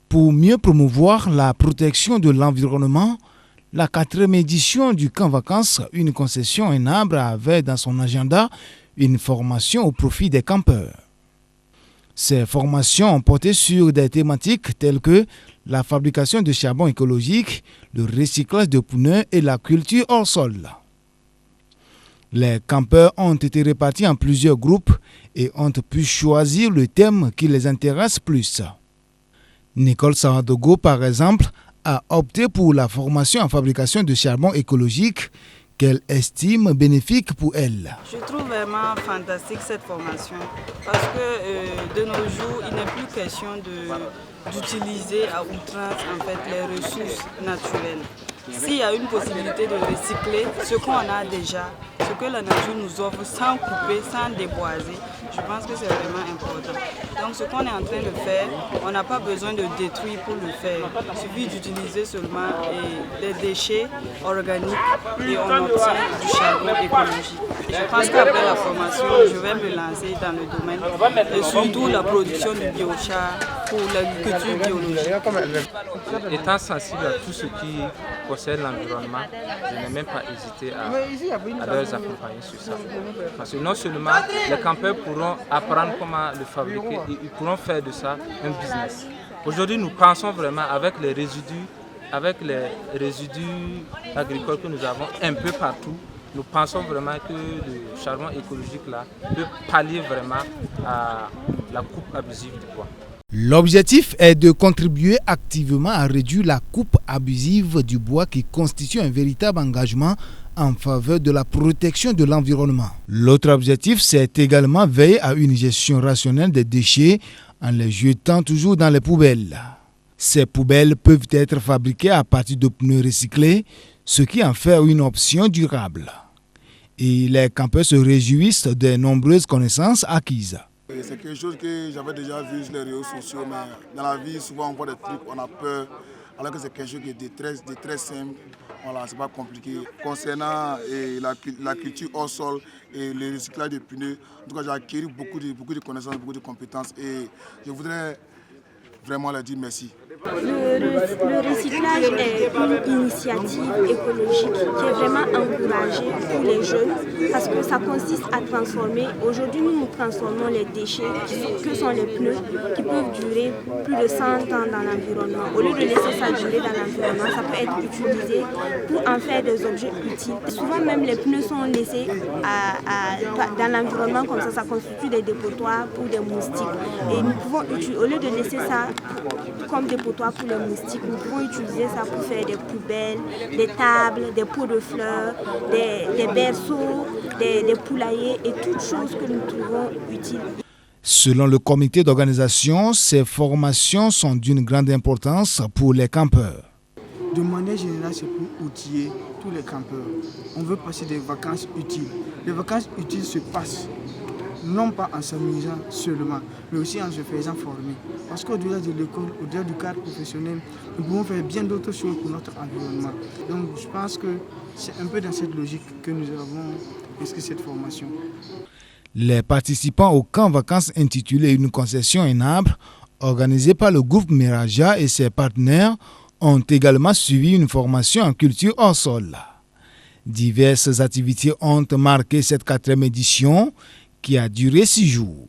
Pour mieux promouvoir la protection de l'environnement, la 4e édition du camp vacances, une concession un arbre avait dans son agenda une formation au profit des campeurs. Ces formations ont porté sur des thématiques telles que la fabrication de charbon écologique, le recyclage de pneus et la culture hors sol. Les campeurs ont été répartis en plusieurs groupes et ont pu choisir le thème qui les intéresse plus. Nicole Saradogo, par exemple, a opté pour la formation en fabrication de charbon écologique qu'elle estime bénéfique pour elle. Je trouve vraiment fantastique cette formation parce que de nos jours, il n'est plus question d'utiliser à outrance en fait, les ressources naturelles. S'il y a une possibilité de recycler ce qu'on a déjà, ce que la nature nous offre sans couper, sans déboiser, je pense que c'est vraiment important. Donc ce qu'on est en train de faire, on n'a pas besoin de détruire pour le faire. Il suffit d'utiliser seulement des déchets organiques et on obtient du charbon écologique. Et je pense qu'après la formation, je vais me lancer dans le domaine et surtout la production du biochar pour l'agriculture biologique. Étant sensible à tout ce qui concerne l'environnement, je n'ai même pas hésité à leur accompagner sur ça. Parce que non seulement les campeurs pourront apprendre comment le fabriquer et ils pourront faire de ça un business. Aujourd'hui, nous pensons vraiment avec les résidus agricoles que nous avons un peu partout, nous pensons vraiment que le charbon écologique là peut pallier vraiment à la coupe abusive du bois. L'objectif est de contribuer activement à réduire la coupe abusive du bois qui constitue un véritable engagement en faveur de la protection de l'environnement. L'autre objectif, c'est également veiller à une gestion rationnelle des déchets en les jetant toujours dans les poubelles. Ces poubelles peuvent être fabriquées à partir de pneus recyclés, ce qui en fait une option durable. Et les campeurs se réjouissent des nombreuses connaissances acquises. C'est quelque chose que j'avais déjà vu sur les réseaux sociaux, mais dans la vie, souvent on voit des trucs, on a peur, alors que c'est quelque chose qui est très simple. Voilà, c'est pas compliqué. Concernant la culture hors sol et le recyclage des pneus, en tout cas, j'ai acquis beaucoup de connaissances, beaucoup de compétences et je voudrais vraiment leur dire merci. Le recyclage est une initiative écologique qui est vraiment encouragée pour les jeunes parce que ça consiste à transformer. Aujourd'hui, nous transformons les déchets que sont les pneus qui peuvent durer plus de 100 ans dans l'environnement. Au lieu de laisser ça durer dans l'environnement, ça peut être utilisé pour en faire des objets utiles. Souvent même les pneus sont laissés dans l'environnement comme ça constitue des dépotoirs pour des moustiques. Et nous pouvons au lieu de laisser ça comme dépotoir pour les moustiques, nous pouvons utiliser ça pour faire des poubelles, des tables, des pots de fleurs, des berceaux, des poulaillers et toutes choses que nous trouvons utiles. Selon le comité d'organisation, ces formations sont d'une grande importance pour les campeurs. De manière générale, c'est pour outiller tous les campeurs. On veut passer des vacances utiles. Les vacances utiles se passent non pas en s'amusant seulement, mais aussi en se faisant former. Parce qu'au-delà de l'école, au-delà du cadre professionnel, nous pouvons faire bien d'autres choses pour notre environnement. Donc je pense que c'est un peu dans cette logique que nous avons inscrit cette formation. Les participants au camp vacances intitulé Une concession un arbre, organisé par le groupe Meraja et ses partenaires, ont également suivi une formation en culture hors sol. Diverses activités ont marqué cette 4e édition qui a duré 6 jours.